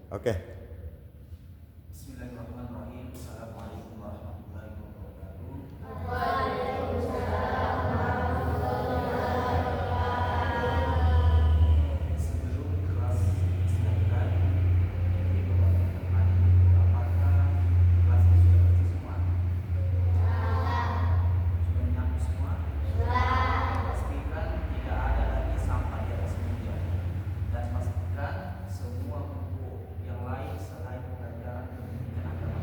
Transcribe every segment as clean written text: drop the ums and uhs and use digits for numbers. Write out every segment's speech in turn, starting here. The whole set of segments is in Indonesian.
Oke. Bismillahirrahmanirrahim. Assalamualaikum warahmatullahi wabarakatuh. Sebelum kelas disiapkan, jadi Bapak tadi apakah kelasnya sudah bersih semua? Sudah menyapu semua? Pastikan tidak ada lagi sampah di atas meja dan pastikan semua buku yang lain selain pelajaran pendidikan agama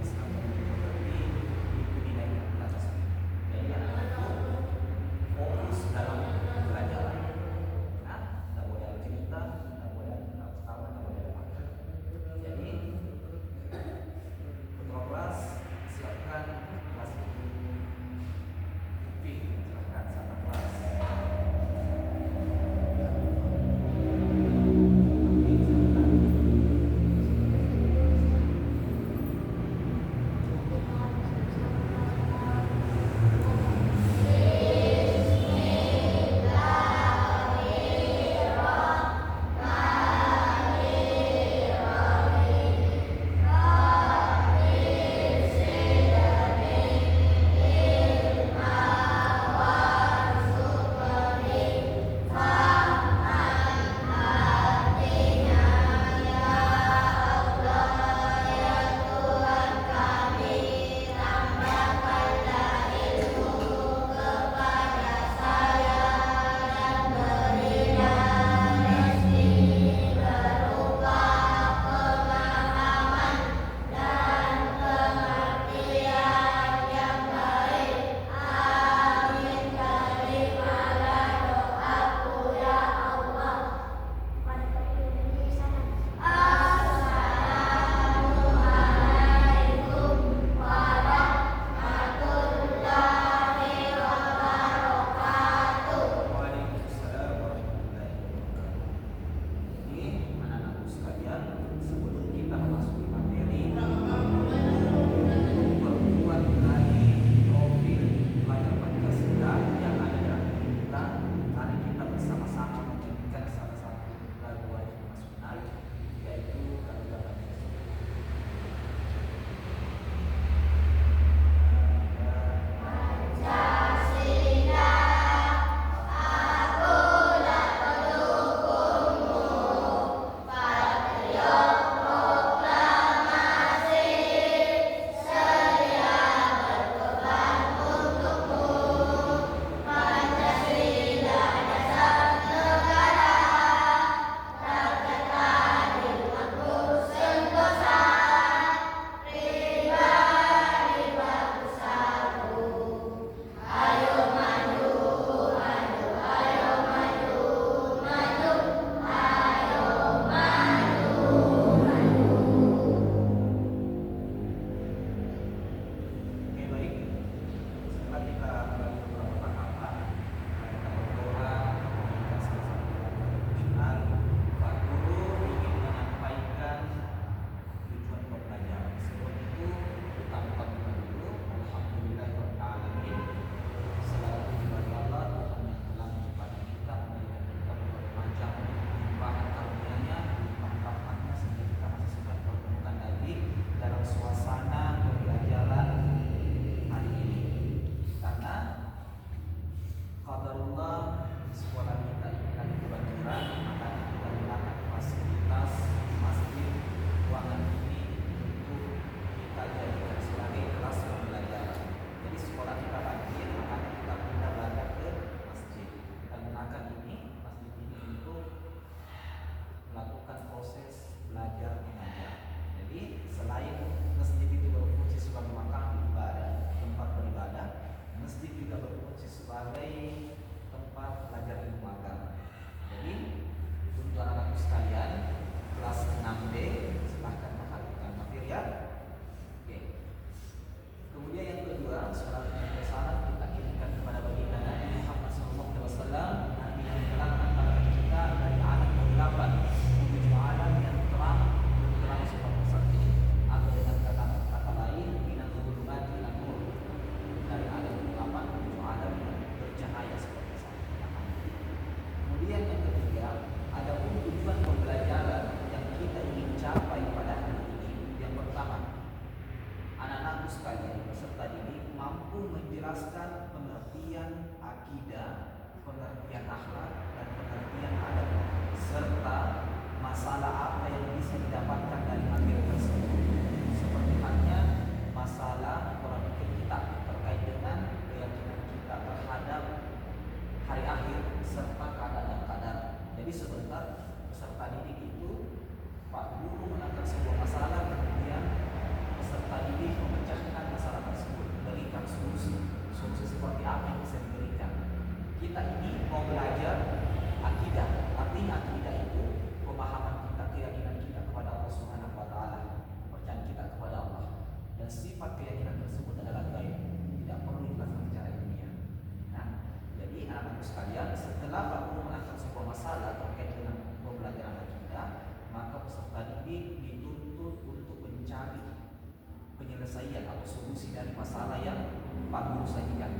penyelesaian atau solusi dari masalah yang Pak Guru sajikan.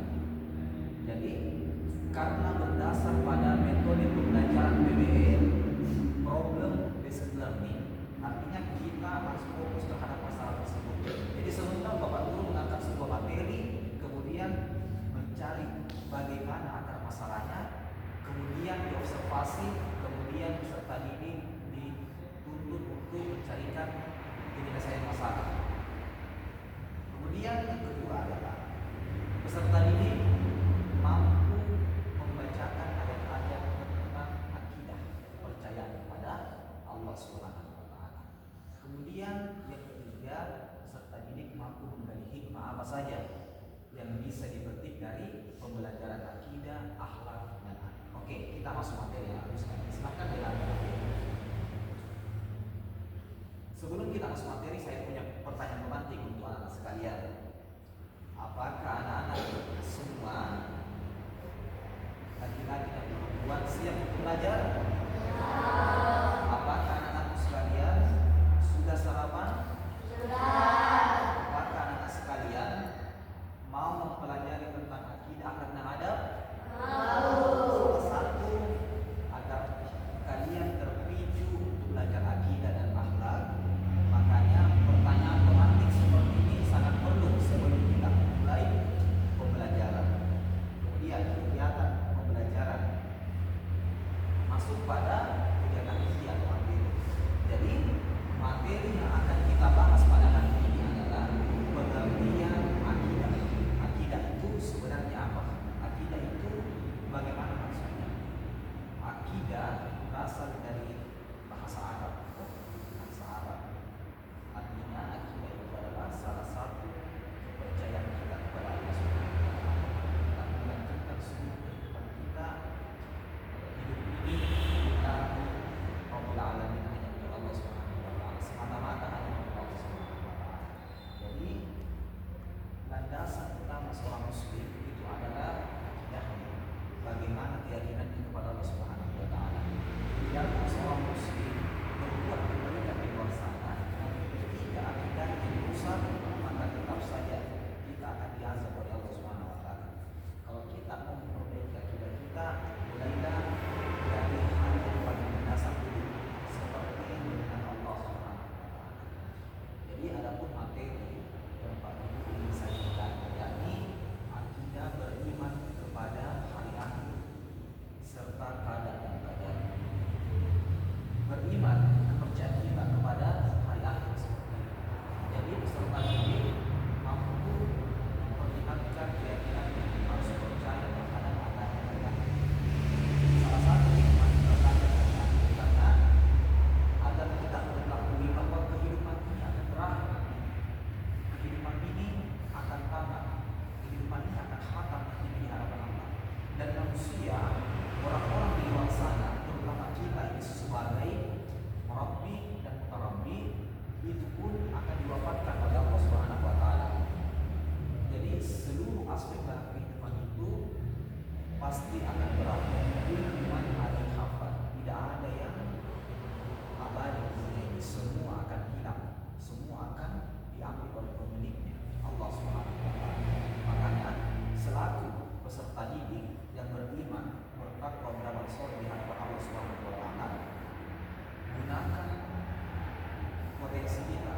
Jadi karena berdasar pada metode pembelajaran PBL, problem based learning, artinya kita harus fokus terhadap masalah tersebut. Jadi sementara Bapak Guru mengangkat sebuah materi, kemudian mencari bagaimana akar masalahnya, kemudian diobservasi, kemudian peserta didik dituntut untuk mencarikan penyelesaian masalah. Kemudian yang kedua adalah peserta didik mampu membacakan ayat-ayat tentang akidah, kepercayaan kepada Allah Subhanahu wa taala. Kemudian yang ketiga, peserta didik mampu menggali hikmah apa saja yang bisa dipetik dari pembelajaran akidah, akhlak dan adab. Oke, kita masuk materi yang harus silakan dengan. Sebelum kita masuk materi, saya punya pertanyaan pemantik untuk anak-anak sekalian. Apakah anak-anak semua laki-laki dan perempuan siap untuk belajar? Apakah anak-anak sekalian sudah sarapan? Sudah. Apakah anak-anak sekalian mau mempelajari tentang akidah, akhlak dan adab? Mau. Salah satu agar kalian terpicu untuk belajar akidah dan akhlak, makanya pertanyaan pemantik seperti ini sangat perlu sebelum kita mulai pembelajaran. Kemudian kegiatan pembelajaran masuk pada kegiatan inti atau materi. Jadi materi yang akan kita bahas pada hari ini adalah pengertian akidah. Akidah itu sebenarnya apa? Akidah itu bagaimana maksudnya? Akidah berasal dari bahasa Arab. Artinya akidah itu adalah salah satu kepercayaan kita kepada Allah Subhanahu wa taala. Kita melanjutkan seluruh kehidupan kita, hidup ini kita Rabbil Alamin hanya untuk Allah Subhanahu wa taala, semata-mata hanya untuk Allah Subhanahu wa taala. Jadi landasan utama seorang muslim itu adalah akidahnya, bagaimana keyakinannya kepada Allah Subhanahu wa taala. Tidak seorang muslim berbuat kebaikan di luar sana, ketika akidah yang rusak, maka tetap saja kita akan diazab oleh Allah Subhanahu wa taala. Kalau kita mau memperbaiki akidah kita, mulailah dari hal yang paling mendasar dulu, seperti dengan Allah Subhanahu wa taala. Jadi adapun materi yang Pak Guru ingin sajikan, yakni akidah beriman kepada hari akhir serta qada dan qadar. Beriman, kepercayaan kita kepada hari akhir seperti itu. Jadi peserta didik mampu memperlihatkan keyakinan harus percaya terhadap adanya hari akhir. Salah satu hikmah terkait hari akhir karena agar kita mengetahui bahwa kehidupan ini akan berakhir. Kehidupan ini akan tamat. Kehidupan ini akan khatam nanti di hadapan Allah. Dan manusia, orang-orang di luar sana, terutama kita ini sebagai Rabbi dan Mutarabbi, itu pun akan diwafatkan oleh Allah Subhanahu wa taala. Jadi seluruh aspek dalam kehidupan itu pasti akan berakhir. Kehidupan ada hafal, tidak ada yang abadi di dunia ini. Semua akan hilang, semua akan diambil oleh pemiliknya, Allah Subhanahu wa taala. Makanya selaku peserta didik yang beriman, bertakwa, beramal saleh di hadapan Allah Subhanahu wa taala, gunakan potensi kita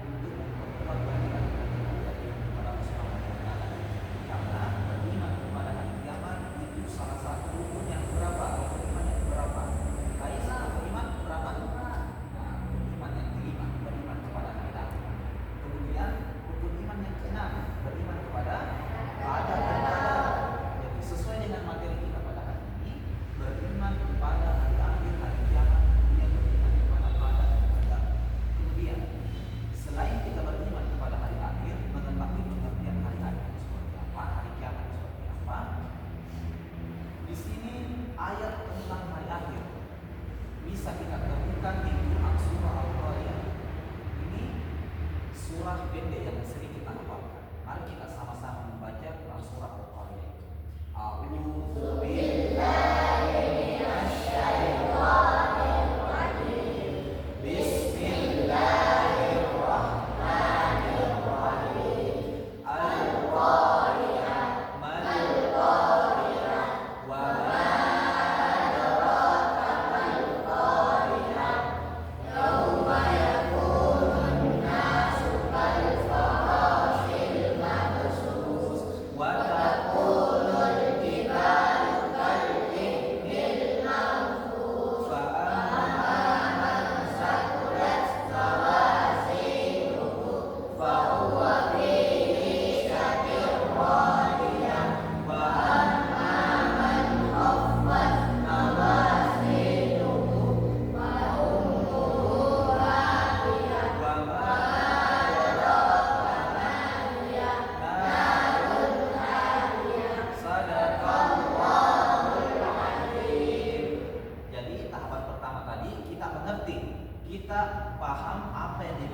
untuk memperkuat keyakinan kepada Allah Subhanahu wa taala. Karena beriman kepada hari kiamat itu salah satu rukun yang berapa? Beriman yang berapa? Baik, beriman berapa? Nah, beriman yang kelima, beriman kepada hari akhir. Kemudian rukun iman yang keenam, beriman kepada qada dan qadar. Jadi sesuai dengan materi kita pada hari ini, beriman kepada hari akhir, hari kiamat, kemudian beriman kepada qada dan qadar. Kemudian selain kita beriman kepada hari akhir, mengetahui pengertian hari akhir seperti apa, hari kiamat seperti apa. Di sini ayat tentang hari akhir bisa kita temukan di Quran surah Al-Qariyah. Ini surah pendek yang sering kita hafalkan. Mari kita sama-sama membaca Quran surah Al-Qariyah. A'udzu billahi minasyaitonir rajim. Bismillahirrahmanirrahim.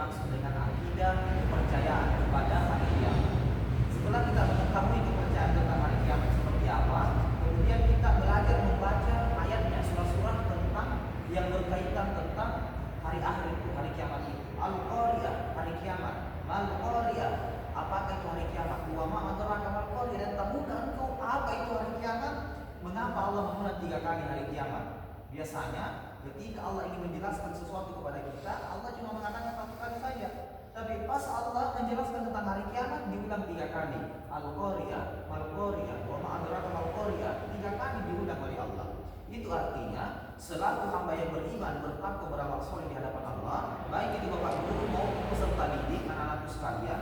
dimaksud dengan akidah, kepercayaan kepada hari kiamat. Setelah kita mengetahui kepercayaan tentang hari kiamat seperti apa, kemudian kita belajar membaca ayatnya, surah-surah tentang yang berkaitan tentang hari akhir itu, hari kiamat itu. Al-Qariyah, hari kiamat. Mal-Qariyah, apakah itu hari kiamat? Wa ma adraka mal-Qariyah, dan tahukah engkau apa itu hari kiamat? Mengapa Allah mengulang 3 kali hari kiamat? Biasanya ketika Allah ingin menjelaskan sesuatu kepada kita, Allah cuma mengatakan 1 kali saja. Tapi pas Allah menjelaskan tentang hari kiamat, diulang 3 kali. Al-Qariyah, Mal-Qariyah, wa ma adraka mal-Qariyah, 3 kali diulang oleh Allah. Itu artinya selaku hamba yang beriman, bertakwa, beramal soleh di hadapan Allah, baik itu Bapak Guru maupun peserta didik, anak-anakku sekalian,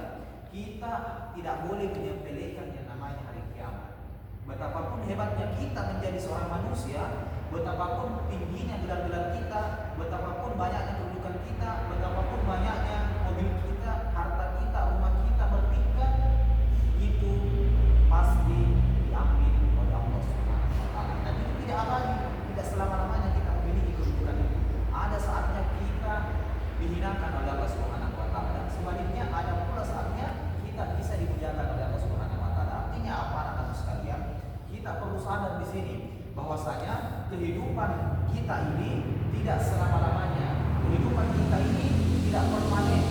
kita tidak boleh menyepelekan yang namanya hari kiamat. Betapapun hebatnya kita menjadi seorang manusia, betapapun tingginya gelar-gelar kita, betapapun banyaknya kedudukan kita, betapapun banyaknya mobil kita, harta kita, rumah kita bertingkat, itu pasti diambil oleh Allah Subhanahu wa taala. Dan itu tidak abadi, tidak selama-lamanya kita memiliki kedudukan itu. Ada saatnya kita dihinakan oleh Allah Subhanahu wa taala. Sebaliknya ada pula saatnya kita bisa dimuliakan oleh Allah Subhanahu wa taala. Artinya apa, anak-anak sekalian? Kita perlu sadar di sini bahwasanya kehidupan kita ini tidak selama-lamanya. Kehidupan kita ini tidak permanen.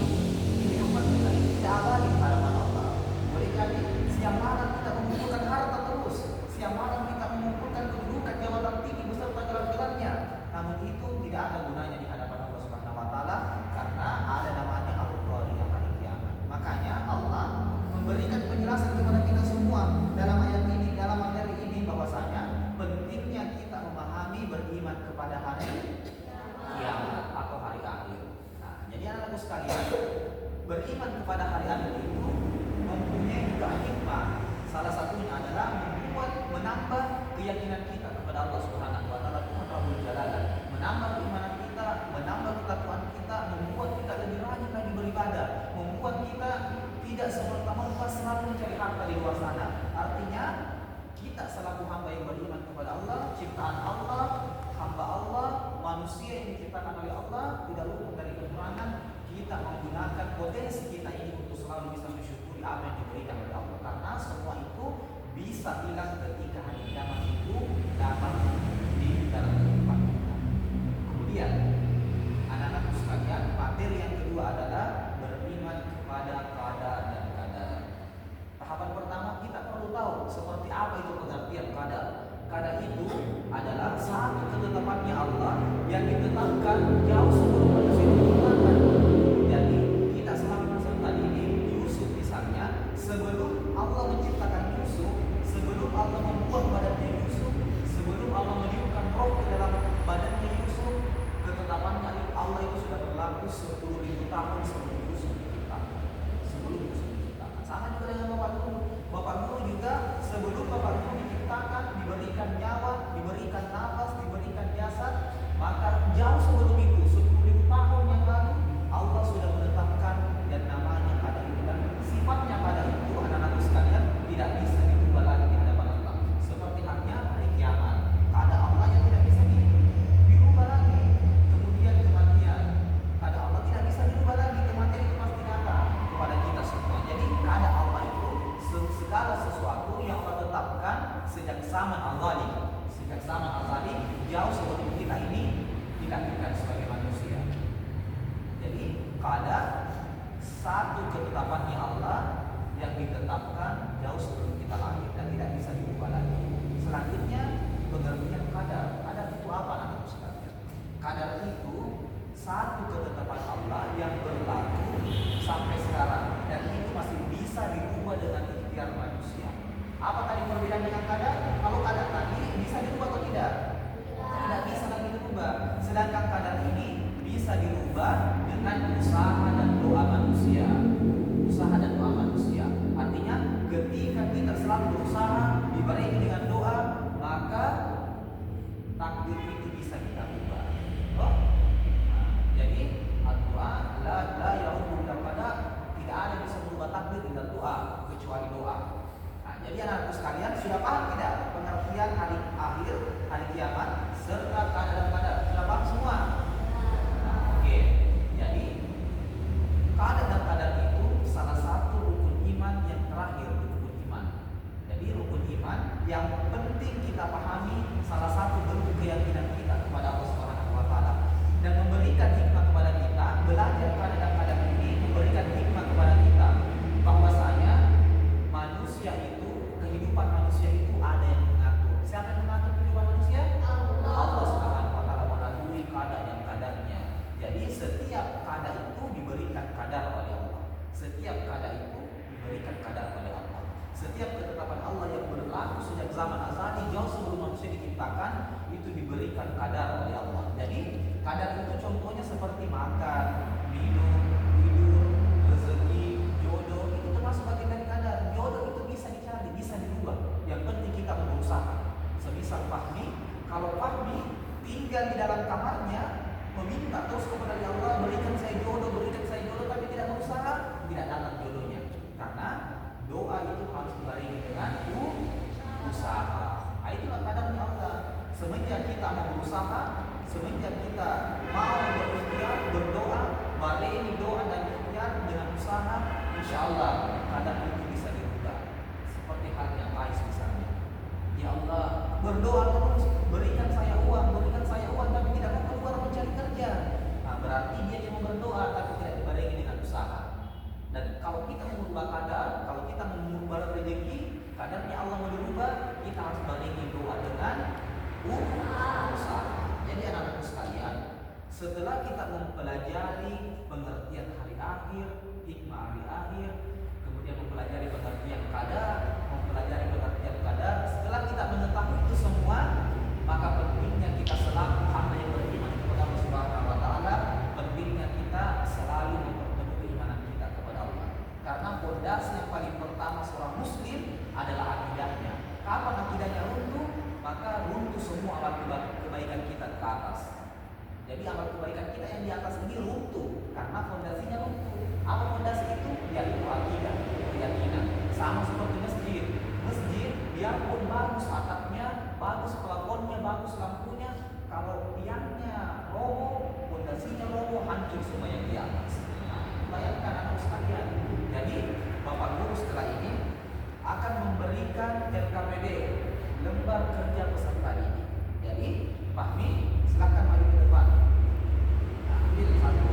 Kehidupan kita ini tidak abadi di hadapan Allah. Boleh jadi siang malam kita mengumpulkan harta terus, siang malam kita mengumpulkan kedudukan, jabatan tinggi beserta gelar-gelarnya. Namun itu tidak ada gunanya di hadapan Allah Subhanahu wa taala karena ada namanya Al-Qariyah, hari kiamat. Makanya Allah memberikan penjelasan kepada kita semua dalam ayat ini, dalam materi ini, bahwasanya pentingnya kita memahami beriman kepada hari kiamat atau hari akhir. Nah, jadi anak-anakku sekalian, beriman kepada hari akhir itu mempunyai juga hikmah. Salah satunya adalah menambah keyakinan kita kepada Allah Subhanahu wa taala, Tuhan Rabbul Jalalah, menambah keimanan kita, menambah ketakwaan kita, membuat kita lebih rajin lagi beribadah, membuat kita tidak semerta-merta selalu mencari harta di luar sana. Artinya kita selaku hamba yang beriman kepada Allah, ciptaan Allah, hamba Allah, manusia yang diciptakan oleh Allah, tidak luput dari kekurangan. Kita menggunakan potensi kita ini untuk selalu bisa mensyukuri apa yang diberikan oleh Allah, karena semua itu bisa hilang ketika hari kiamat itu datang di dalam kehidupan kita. Kemudian anak-anakku sekalian, materi yang kedua adalah beriman kepada qada dan qadar. Tahapan pertama kita perlu tahu seperti apa itu pengertian qada. Qada itu adalah satu ketetapannya Allah yang ditetapkan jauh sebelum manusia diciptakan. Jadi kita selama peserta ini Yusuf misalnya, sebelum Allah menciptakan Yusuf, sebelum Allah membuat badannya Yusuf, sebelum Allah meniupkan roh ke dalam badannya Yusuf, ketetapannya Allah itu sudah berlaku 10.000 tahun sebelum Yusuf diciptakan. Sebelum Yusuf diciptakan. Sama juga dengan Bapak Guru. Bapak Guru juga sebelum Bapak Guru diciptakan, diberikan nyawa, diberikan nafas, diberikan jasad, maka jauh sebelum itu 10.000 tahun yang lalu Allah sudah menetapkan dan namanya qada itu, dan sifatnya qada itu anak-anak sekalian tidak bisa diubah lagi di hadapan Allah. Seperti halnya hari kiamat, qada Allah yang tidak bisa dirubah lagi. Kemudian kematian, qada Allah tidak bisa dirubah lagi. Kematian itu pasti datang kepada kita semua. Jadi qada Allah itu segala sesuatu yang Allah tetapkan sejak zaman azali, jauh sebelum kita ini dilahirkan sebagai manusia. Jadi qada satu ketetapannya Allah yang ditetapkan jauh sebelum kita lahir dan tidak bisa diubah lagi. Selanjutnya pengertian qadar. Qadar itu apa, anak-anak sekalian? Qadar itu satu ketetapan Allah yang berlaku sampai sekarang dan itu masih bisa dirubah dengan ikhtiar manusia. Apa tadi perbedaan dengan qadar? Kalau qadar tadi bisa dirubah atau tidak? Tidak bisa lagi dirubah. Sedangkan qadar ini bisa dirubah dengan usaha dan doa manusia. Usaha dan doa manusia. Artinya ketika kita selalu berusaha dibarengi dengan doa, maka takdir itu bisa kita ubah. Oh? Nah, jadi doa la yahudu pada tidak ada yang bisa merubah takdir dengan doa kecuali doa. Nah, jadi anak-anakku sekalian sudah paham tidak pengertian hari akhir, hari kiamat serta qada dan qadar? Sudah paham semua? Nah, oke. Jadi Kada dan Kada ini memberikan hikmah kepada kita bahwasanya manusia itu, kehidupan manusia itu ada yang mengatur. Siapa yang mengatur kehidupan manusia? Allah Subhanahu wa taala melalui kada dan kadarnya. Jadi setiap kada itu diberikan kadar oleh Allah. Setiap kada itu diberikan kadar oleh Allah. Setiap ketetapan Allah yang berlaku sejak zaman azali jauh sebelum manusia diciptakan itu diberikan kadar oleh Allah. Jadi kadar itu contohnya seperti makan, minum, tidur, rezeki, jodoh, itu termasuk bagian dari kadar. Jodoh itu bisa dicari, bisa dirubah. Yang penting kita berusaha. Semisal Fahmi, kalau Fahmi tinggal di dalam kamarnya meminta terus kepada Allah, berikan saya jodoh, tapi tidak berusaha, tidak datang jodohnya. Karena doa itu harus dibarengi dengan usaha. Itulah kadarnya Allah. Semenjak kita mau berusaha, semenjak kita mau berikhtiar, berdoa, barengi doa dan ikhtiar dengan usaha, insya Allah kadar itu bisa dirubah. Seperti halnya Ais misalnya. Ya Allah, berdoa terus, berikan saya uang, tapi tidak mau keluar mencari kerja. Nah, berarti dia cuma berdoa tapi tidak dibarengi dengan usaha. Dan kalau kita mau merubah kadar, kalau kita mau merubah rezeki, kadarnya Allah mau dirubah, kita harus barengi doa dengan usaha. Jadi anak-anak sekalian, setelah kita mempelajari pengertian hari akhir, hikmah hari akhir, kemudian mempelajari pengertian kadar, setelah kita mengetahui itu semua, maka pentingnya kita selalu hamba yang beriman kepada Allah Subhanahu wa taala, pentingnya kita selalu mempertemukan keimanan kita kepada Allah. Karena fondasi yang paling pertama seorang muslim adalah akidahnya. Kapan akidahnya runtuh, maka runtuh semua amal kebaikan kita ke atas. Jadi amal kebaikan kita yang di atas ini runtuh karena fondasinya runtuh. Apa fondasi itu? Yaitu akidah, keyakinan. Sama seperti masjid. Masjid biarpun bagus atapnya, bagus plafonnya, bagus lampunya, kalau tiangnya roboh, fondasinya roboh, hancur semua yang di atas. Nah, bayangkan anak sekalian. Jadi Bapak Guru setelah ini akan memberikan LKPD, lembar kerja peserta didik. Jadi Fahmi, silakan maju ke depan. Nah, ambil satu.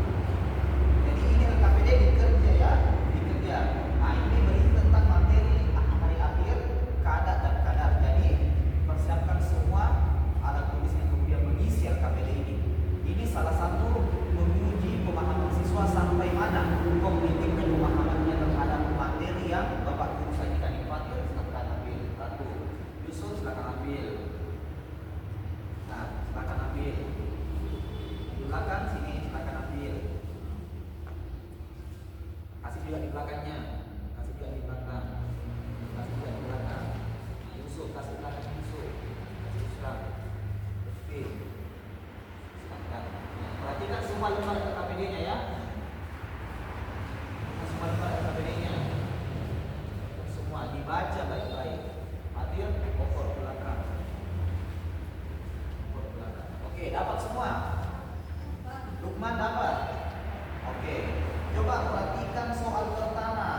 Jadi ini LKPD dikerja ya, dikerja. Nah, ini berisi tentang materi hari akhir, kada dan kadar. Jadi persiapkan semua alat tulis yang kemudian mengisi LKPD ini. Ini salah satu menguji pemahaman siswa sampai mana kognitif dan pemahamannya terhadap materi yang Bapak Guru sajikan. Ini silakan ambil satu. Yusuf silakan ambil. Nah, silakan ambil. Di belakang sini silakan ambil. Kasih juga di belakangnya. Kasih juga di belakang. Kasih juga di belakang. Yusuf kasih belakang Yusuf. Kasih Yusuf. Oke. Silakan. Perhatikan semua lembar KPD-nya ya. Semua lembar KPD-nya. Semua dibaca baik-baik. Hadir pokok belakang. Oke, dapat semua. Lukman dapat. Oke, coba perhatikan soal pertama.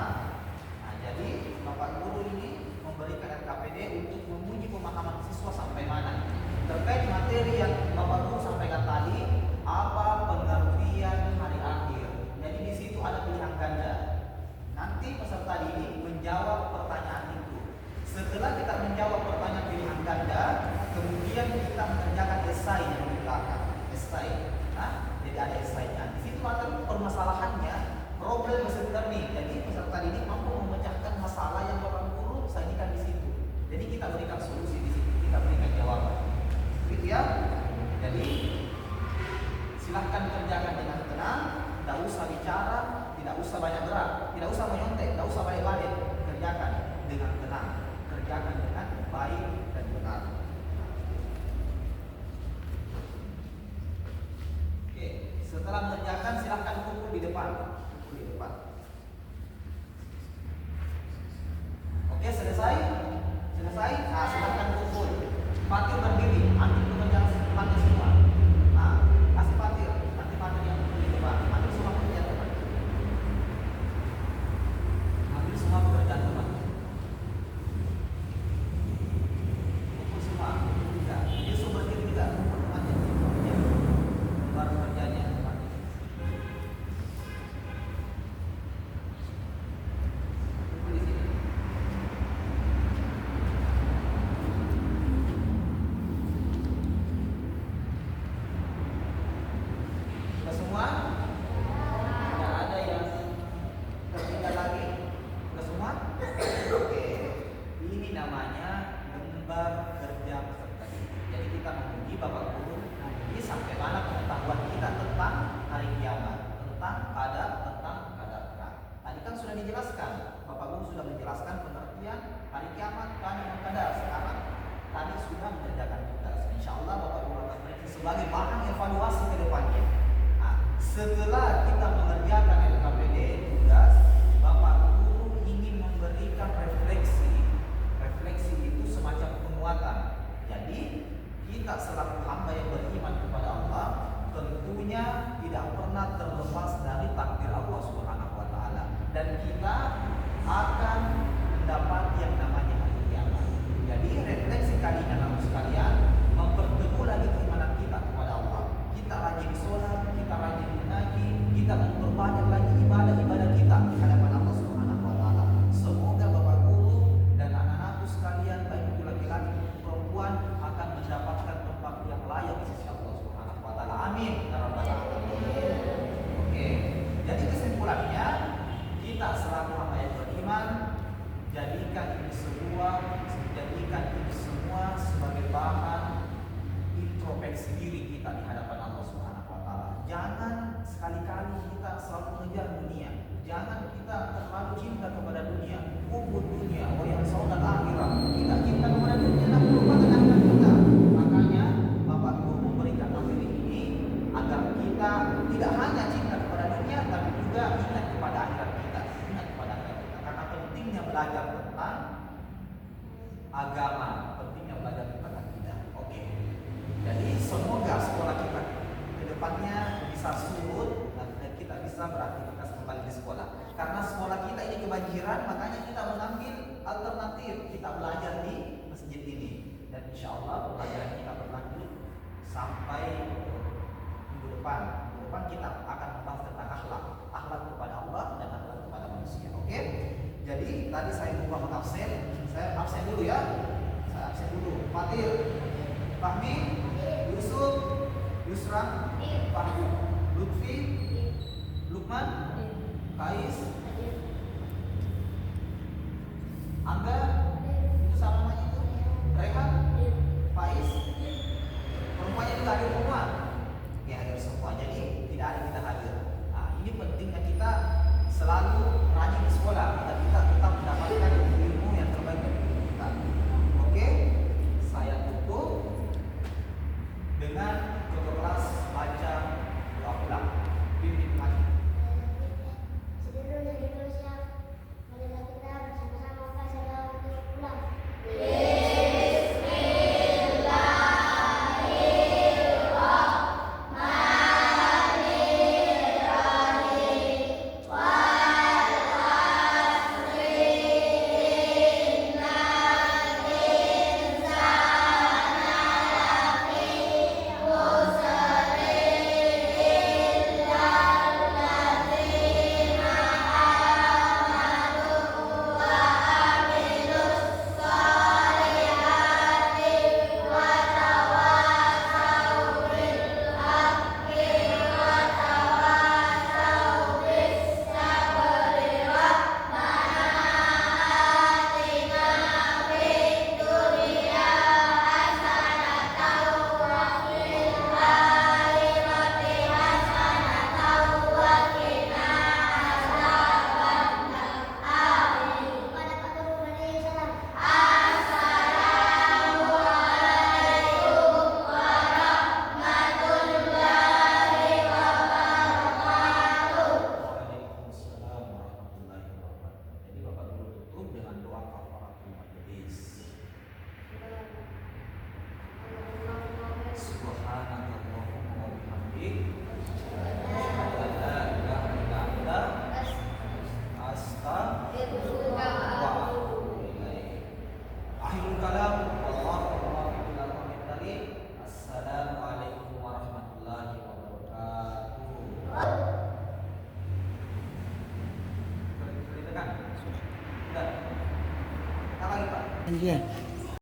Nah, jadi Bapak Guru ini memberikan KPD untuk menguji pemahaman siswa sampai mana terkait materi yang Bapak Guru sampaikan tadi. Apa pengertian hari akhir? Jadi di situ ada pilihan ganda. Nanti peserta didik menjawab pertanyaan itu. Setelah kita menjawab pertanyaan pilihan ganda, kemudian kita mengerjakan esai yang di belakang. Esai. Nah, jadi ada esainya. Di situ ada permasalahannya, problem nih. Jadi peserta didik mampu memecahkan masalah yang Bapak Guru sajikan di situ. Jadi kita berikan solusi di situ, kita berikan jawaban. Gitu ya. Jadi silahkan kerjakan dengan tenang, tidak usah bicara, tidak usah banyak gerak, tidak usah menyontek, tidak usah balik-balik. Kerjakan dengan tenang, kerjakan dengan baik dan benar. Oke, setelah mengerjakan silahkan kumpul di depan. Kumpul di depan. Oke, selesai? Selesai? Nah, silahkan kumpul. Fatir berdiri, ambil pekerjaan Fatir semua. Nah, kasih Fatir, nanti Fatir yang kumpul di depan. Ambil semua pekerjaan teman. Ambil semua pekerjaan teman. Kumpul semua, kumpul juga. Yusuf berdiri juga, kumpul temannya. Ya, baru kerjanya Fatir. menjelaskan. Bapak Guru sudah menjelaskan pengertian hari kiamat, kami qadar. Sekarang tadi sudah mengerjakan tugas. Insya Allah Bapak Guru akan berikan sebagai bahan evaluasi ke depannya. Nah, setelah kita mengerjakan LKPD tugas, Bapak Guru ingin memberikan refleksi. Refleksi itu semacam penguatan. Jadi kita selaku hamba yang beriman kepada Allah tentunya tidak pernah terlepas dari takdir Allah Subhanahu wa taala, dan kita akan mendapat yang namanya hari kiamat. Jadi refleksi kali ini anak sekalian memperteguh lagi keimanan kita kepada Allah. Kita rajin sholat, kita rajin mengaji, kita memperbanyak lagi ibadah-ibadah kita di hadapan Allah Subhanahu wa taala. Semoga Bapak Guru dan anak-anakku sekalian, baik itu laki-laki maupun perempuan, akan mendapatkan tempat yang layak di sisi Allah Subhanahu wa taala. Amin ya rabbal alamin. Oke. Jadi kesimpulannya, kita selaku hamba yang beriman, jadikan ini semua sebagai bahan introspeksi diri kita di hadapan Allah Subhanahu wa taala. Jangan sekali-kali kita selalu mengejar dunia. Jangan kita terlalu cinta kepada dunia, ubud dunia, wa yansawna al-akhirah. Kita cinta kepada dunia dan melupakan akhirat kita. Makanya Bapak Guru memberikan materi ini agar kita tidak hanya cinta kepada dunia, tapi juga ingat kepada akhirat kita. Ingat kepada akhirat kita. Karena pentingnya belajar tentang agama, pentingnya belajar tentang akidah. Oke. Jadi semoga sekolah kita ke depannya bisa surut dan kita bisa beraktivitas kembali di sekolah. Karena sekolah kita ini kebanjiran, makanya kita mengambil alternatif. Kita belajar di masjid ini, dan insya Allah pelajaran kita berlanjut sampai minggu depan. Minggu depan kita akan membahas tentang akhlak kepada Allah dan akhlak kepada manusia. Oke? Jadi tadi saya lupa mengabsen. Saya absen dulu ya. Saya absen dulu. Fatir, Fahmi, Yusuf, Yusra, Fahmi, Lutfi, Lukman, Kais, Angga, itu sama namanya itu, Rehan, Faiz, perempuannya juga hadir semua. Ya, hadir semua. Jadi tidak ada kita hadir. Nah, ini pentingnya kita selalu rajin di sekolah agar kita tetap mendapatkan ilmu yang terbaik dari diri kita. Oke, saya tutup dengan ketua kelas baca doa ulang. Pimpin lagi. Seluruh Indonesia, marilah kita bersama-sama baca doa untuk ulang. Iya.